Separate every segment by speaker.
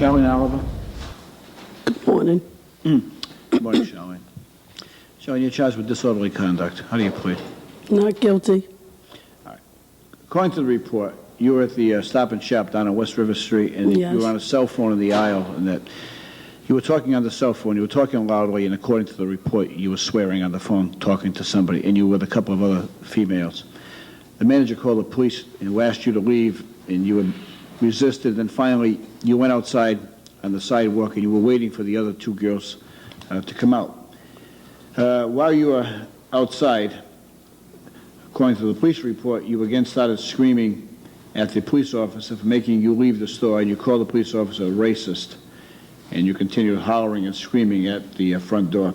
Speaker 1: Charlene Oliver.
Speaker 2: Good morning.
Speaker 1: Good morning, Charlene. Charlene, you're charged with disorderly conduct. How do you plead?
Speaker 2: Not guilty.
Speaker 1: All right. According to the report, you were at the Stop and Shop down on West River Street, and
Speaker 2: Yes.
Speaker 1: you were on a cell phone in the aisle, and that you were talking on the cell phone, you were talking loudly, and according to the report, you were swearing on the phone, talking to somebody, and you were with a couple of other females. The manager called the police and asked you to leave, and you resisted, and finally you went outside on the sidewalk, and you were waiting for the other two girls to come out. While you were outside, according to the police report, you again started screaming at the police officer for making you leave the store, and you called the police officer a racist, and you continued hollering and screaming at the front door.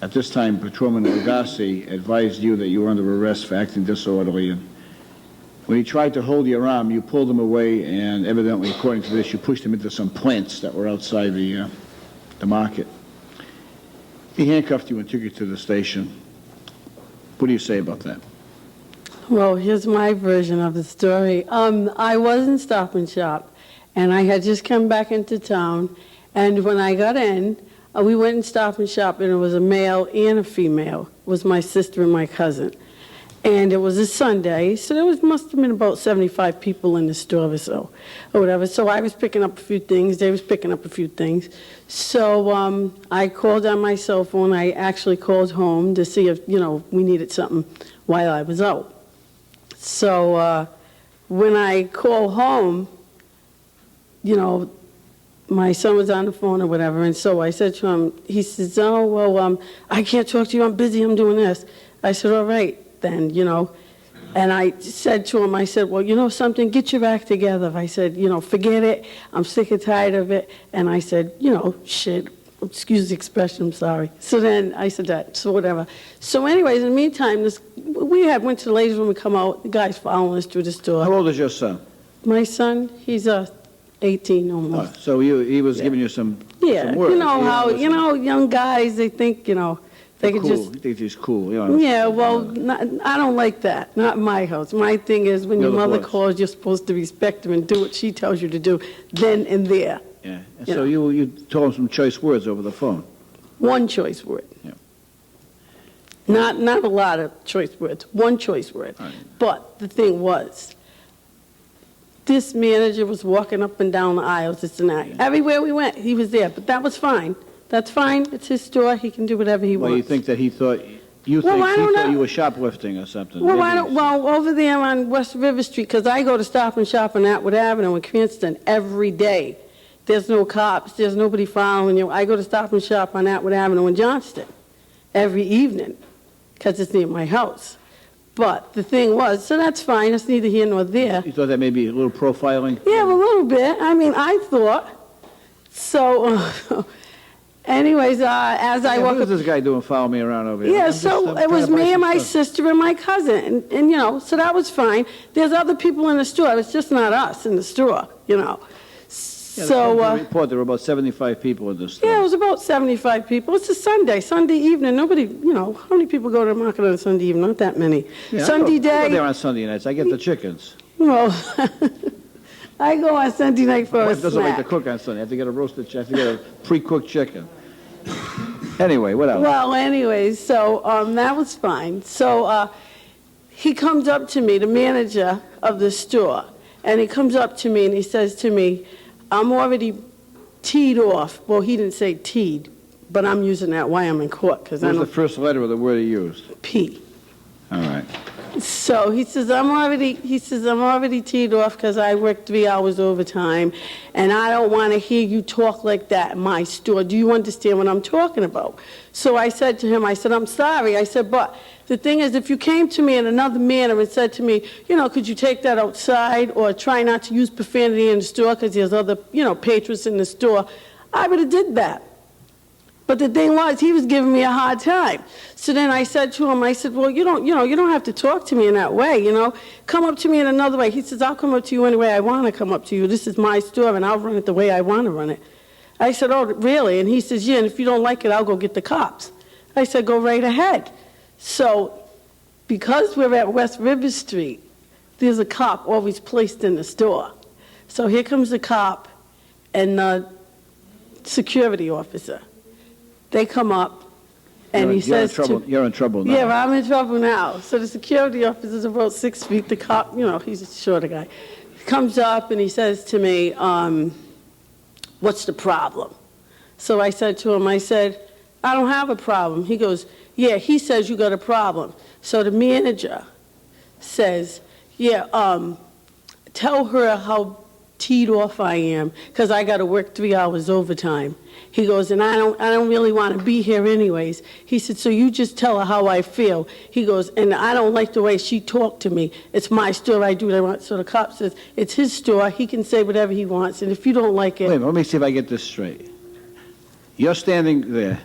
Speaker 1: At this time, Patrolman Agassi advised you that you were under arrest for acting disorderly, and when he tried to hold your arm, you pulled him away, and evidently, according to this, you pushed him into some plants that were outside the market. He handcuffed you and took you to the station. What do you say about that?
Speaker 2: Well, here's my version of the story. I was in Stop and Shop, and I had just come back into town, and when I got in, we went and Stop and Shop, and it was a male and a female. It was my sister and my cousin. And it was a Sunday, so there must have been about 75 people in the store or so, or whatever. So I was picking up a few things, they was picking up a few things. So I called on my cell phone. I actually called home to see if, we needed something while I was out. So when I called home, my son was on the phone or whatever, and so I said to him, he says, oh, well, I can't talk to you, I'm busy, I'm doing this. I said, all right, then, and I said to him, I said, well, something, get your act together. I said, forget it, I'm sick and tired of it, and I said, shit, excuse the expression, I'm sorry. So then I said that, so whatever. So anyways, in the meantime, we went to the ladies' room, we come out, the guy's following us through the store.
Speaker 1: How old is your son?
Speaker 2: My son, he's 18 almost.
Speaker 1: Oh, so he was giving you some
Speaker 2: Yeah,
Speaker 1: words.
Speaker 2: you know how, young guys, they think, they could
Speaker 1: cool.
Speaker 2: just...
Speaker 1: He thinks he's cool.
Speaker 2: Yeah, well, I don't like that. Not in my house. My thing is when your mother calls, you're supposed to respect her and do what she tells you to do then and there.
Speaker 1: Yeah. And so you told him some choice words over the phone.
Speaker 2: One choice word.
Speaker 1: Yeah.
Speaker 2: Not a lot of choice words. One choice word.
Speaker 1: Right.
Speaker 2: But the thing was, this manager was walking up and down the aisles, this and that. Everywhere we went, he was there. But that was fine. That's fine. It's his store. He can do whatever he wants.
Speaker 1: Well, you think that he thought you were shoplifting or something?
Speaker 2: Well, over there on West River Street, because I go to Stop and Shop on Atwood Avenue in Cranston every day. There's no cops. There's nobody following you. I go to Stop and Shop on Atwood Avenue in Johnston every evening because it's near my house. But the thing was, so that's fine. It's neither here nor there.
Speaker 1: You thought that may be a little profiling?
Speaker 2: Yeah, a little bit. I mean, I thought. So... Anyways, as I walk up...
Speaker 1: What is this guy doing following me around over here?
Speaker 2: Yeah, so it was me and my sister and my cousin, and so that was fine. There's other people in the store. It's just not us in the store,
Speaker 1: Yeah,
Speaker 2: So...
Speaker 1: the report, there were about 75 people in the store.
Speaker 2: Yeah, it was about 75 people. It's a Sunday evening. Nobody, how many people go to the market on a Sunday evening? Not that many.
Speaker 1: Yeah,
Speaker 2: Sunday day...
Speaker 1: I go there on Sunday nights. I get the chickens.
Speaker 2: Well... I go on Sunday night for a snack.
Speaker 1: Doesn't like to cook on Sunday. I have to get a roasted chicken. I have to get a pre-cooked chicken. Anyway, what else?
Speaker 2: Well, anyways, so that was fine. So he comes up to me, the manager of the store, and he comes up to me and he says to me, I'm already teed off. Well, he didn't say teed, but I'm using that while I'm in court.
Speaker 1: What was the first letter of the word he used?
Speaker 2: P.
Speaker 1: All right.
Speaker 2: So he says, I'm already teed off because I work 3 hours overtime, and I don't want to hear you talk like that in my store. Do you understand what I'm talking about? So I said to him, I'm sorry. I said, but the thing is, if you came to me in another manner and said to me, could you take that outside or try not to use profanity in the store because there's other, patrons in the store, I would have did that. But the thing was, he was giving me a hard time. So then I said to him, well, you don't have to talk to me in that way, Come up to me in another way. He says, I'll come up to you any way I want to come up to you. This is my store, and I'll run it the way I want to run it. I said, oh, really? And he says, yeah, and if you don't like it, I'll go get the cops. I said, go right ahead. So because we're at West River Street, there's a cop always placed in the store. So here comes the cop, and the security officer. They come up, and he says to...
Speaker 1: You're in trouble now.
Speaker 2: Yeah, I'm in trouble now. So the security officer's about 6 feet. The cop, he's a shorter guy. He comes up, and he says to me, what's the problem? So I said to him, I said, I don't have a problem. He goes, yeah, he says you got a problem. So the manager says, yeah, tell her how teed off I am because I got to work 3 hours overtime. He goes, and I don't really want to be here anyways. He said, so you just tell her how I feel. He goes, and I don't like the way she talked to me. It's my store. I do what I want. So the cop says, it's his store. He can say whatever he wants. And if you don't like it...
Speaker 1: Wait a minute, let me see if I get this straight. You're standing there.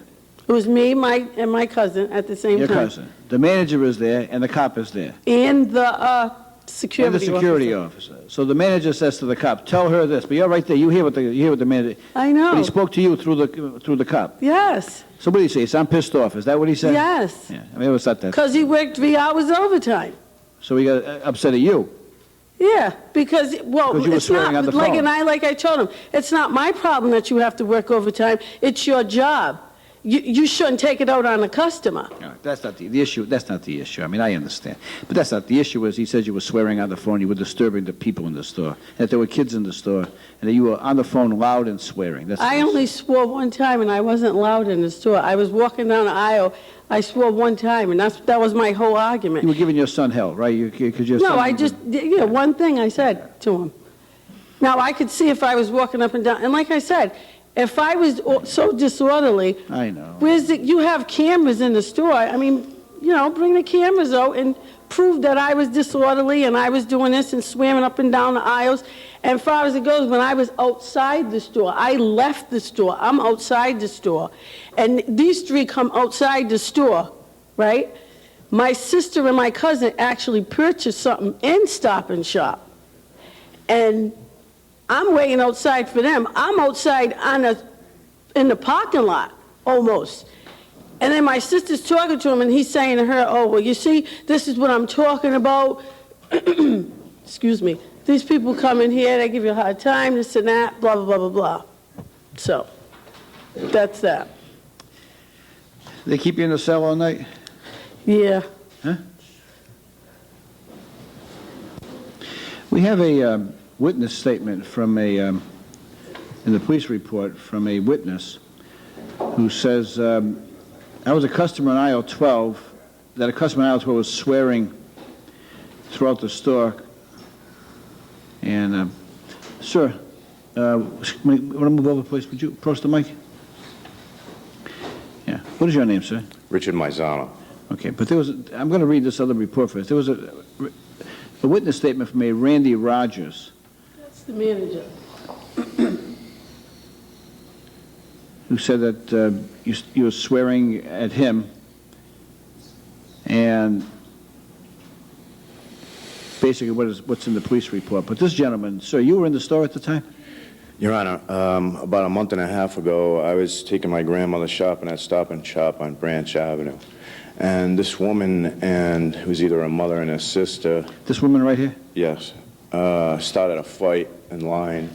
Speaker 2: It was me, and my cousin at the same time.
Speaker 1: Your cousin. The manager is there, and the cop is there.
Speaker 2: And the security
Speaker 1: officer. So the manager says to the cop, "Tell her this." But you're right there. You hear what the manager.
Speaker 2: I know.
Speaker 1: But he spoke to you through the cop.
Speaker 2: Yes.
Speaker 1: So what did he say? He said, "I'm pissed off." Is that what he said?
Speaker 2: Yes.
Speaker 1: Yeah. I mean, it was not that.
Speaker 2: Because he worked 3 hours overtime.
Speaker 1: So he got upset at you.
Speaker 2: Yeah, because
Speaker 1: you were
Speaker 2: it's
Speaker 1: swearing
Speaker 2: not
Speaker 1: on the
Speaker 2: like,
Speaker 1: phone.
Speaker 2: like I told him, it's not my problem that you have to work overtime. It's your job. You shouldn't take it out on the customer.
Speaker 1: No, that's not the issue. That's not the issue. I mean, I understand, but that's not the issue. Is he said you were swearing on the phone, you were disturbing the people in the store, that there were kids in the store, and that you were on the phone loud and swearing. That's
Speaker 2: I only swore one time, and I wasn't loud in the store. I was walking down the aisle. I swore one time, and that was my whole argument.
Speaker 1: You were giving your son hell, right?
Speaker 2: No, I just one thing I said to him. Now I could see if I was walking up and down, and like I said. If I was so disorderly,
Speaker 1: I know.
Speaker 2: You have cameras in the store. I mean, bring the cameras out and prove that I was disorderly and I was doing this and swearing up and down the aisles. And as far as it goes, when I was outside the store, I left the store. I'm outside the store. And these three come outside the store, right? My sister and my cousin actually purchased something in Stop and Shop. And I'm waiting outside for them. I'm outside in the parking lot, almost. And then my sister's talking to him, and he's saying to her, oh, well, you see, this is what I'm talking about. Excuse me. These people come in here, they give you a hard time, this and that, blah, blah, blah, blah, blah. So, that's that.
Speaker 1: They keep you in the cell all night?
Speaker 2: Yeah.
Speaker 1: Huh? We have a... witness statement from in the police report from a witness who says, I was a customer in aisle 12, that a customer in aisle 12 was swearing throughout the store. And, sir, want to move over, please? Would you approach the mic? Yeah. What is your name, sir?
Speaker 3: Richard Maizano.
Speaker 1: Okay, but I'm going to read this other report first. There was a witness statement from a Randy Rogers.
Speaker 2: The manager.
Speaker 1: Who said that you were swearing at him, and basically what's in the police report. But this gentleman, sir, you were in the store at the time?
Speaker 3: Your Honor, about a month and a half ago, I was taking my grandmother shopping at Stop and Shop on Branch Avenue. And this woman, who's either a mother and a sister...
Speaker 1: This woman right here?
Speaker 3: Yes. Started a fight in line.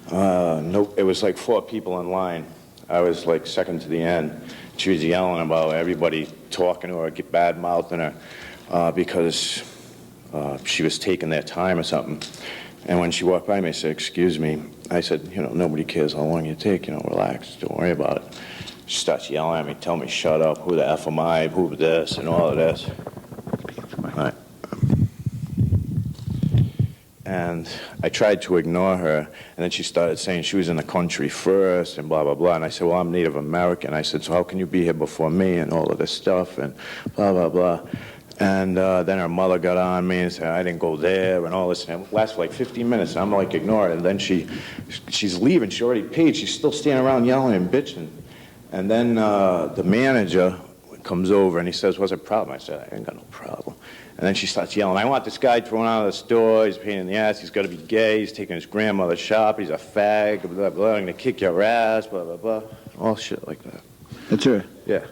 Speaker 3: Nope, it was like 4 people in line. I was like second to the end. She was yelling about everybody talking to her, bad-mouthing her because she was taking their time or something. And when she walked by me, I said, "Excuse me." I said, "Nobody cares how long you take, relax, don't worry about it." She starts yelling at me, telling me, "Shut up, who the F am I, who this," and all of this. All right. And I tried to ignore her, and then she started saying she was in the country first, and blah, blah, blah. And I said, "Well, I'm Native American." I said, "So how can you be here before me," and all of this stuff, and blah, blah, blah. And then her mother got on me and said, "I didn't go there," and all this. And it lasted like 15 minutes, and I'm like, ignore it. And then she's leaving. She already paid. She's still standing around yelling and bitching. And then the manager comes over, and he says, "What's the problem?" I said, "I ain't got no problem." And then she starts yelling, "I want this guy thrown out of the store. He's a pain in the ass. He's got to be gay. He's taking his grandmother's shop. He's a fag. Blah, blah. I'm going to kick your ass. Blah, blah, blah." All shit like that.
Speaker 1: That's her?
Speaker 3: Yeah.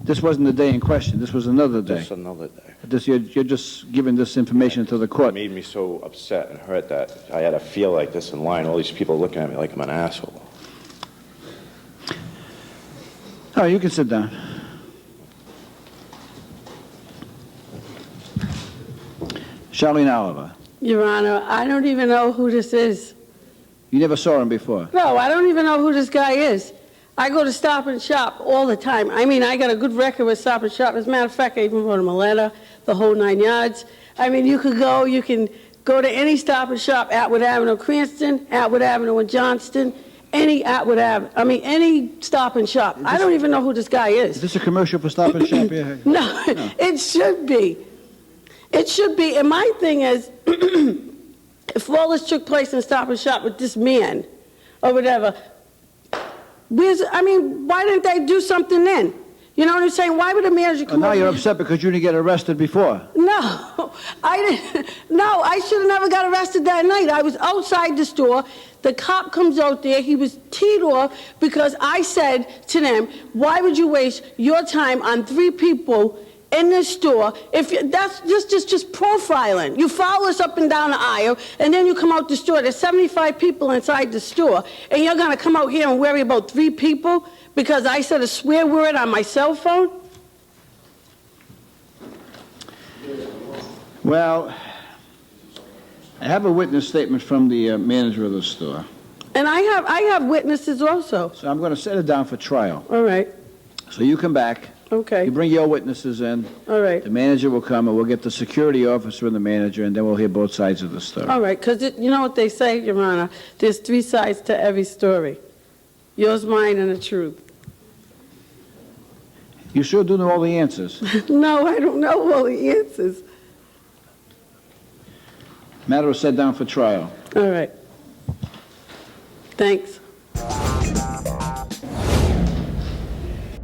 Speaker 1: This wasn't the day in question. This was another day.
Speaker 3: Just another day.
Speaker 1: You're just giving this information to the
Speaker 3: It
Speaker 1: court.
Speaker 3: made me so upset and hurt that I had to feel like this in line. All these people looking at me like I'm an asshole.
Speaker 1: Oh, you can sit down. Charlene Oliver,
Speaker 2: Your Honor, I don't even know who this is.
Speaker 1: you never saw him before.
Speaker 2: No, I don't even know who this guy is. I go to Stop and Shop all the time. I mean, I got a good record with Stop and Shop. As a matter of fact, I even wrote him a letter, the whole 9 yards. I mean, you can go to any Stop and Shop, Atwood Avenue, Cranston, Atwood Avenue in Johnston, any Atwood Avenue, any Stop and Shop. I don't even know who this guy
Speaker 1: Is
Speaker 2: is.
Speaker 1: this a commercial for Stop and Shop here?
Speaker 2: No, it should be. It should be. And my thing is, if all this took place in Stop and Shop with this man or whatever, why didn't they do something then? You know what I'm saying? Why would a manager
Speaker 1: Oh,
Speaker 2: come
Speaker 1: now
Speaker 2: over?
Speaker 1: you're upset because you didn't get arrested before.
Speaker 2: No, I didn't. No, I should have never got arrested that night. I was outside the store. The cop comes out there. He was teed off because I said to them, "Why would you waste your time on 3 people in this store? That's just profiling. You follow us up and down the aisle, and then you come out the store. There's 75 people inside the store, and you're gonna come out here and worry about 3 people because I said a swear word on my cell phone?"
Speaker 1: Well, I have a witness statement from the manager of the store.
Speaker 2: And I have witnesses also.
Speaker 1: So I'm going to set it down for trial.
Speaker 2: All right.
Speaker 1: So you come back,
Speaker 2: Okay.
Speaker 1: you bring your witnesses in,
Speaker 2: All right.
Speaker 1: the manager will come, and we'll get the security officer and the manager, and then we'll hear both sides of the story.
Speaker 2: All right. Because you know what they say, Your Honor? There's 3 sides to every story. Yours, mine, and the truth.
Speaker 1: You sure do know all the answers.
Speaker 2: No, I don't know all the answers.
Speaker 1: Matter is set down for trial.
Speaker 2: All right. Thanks.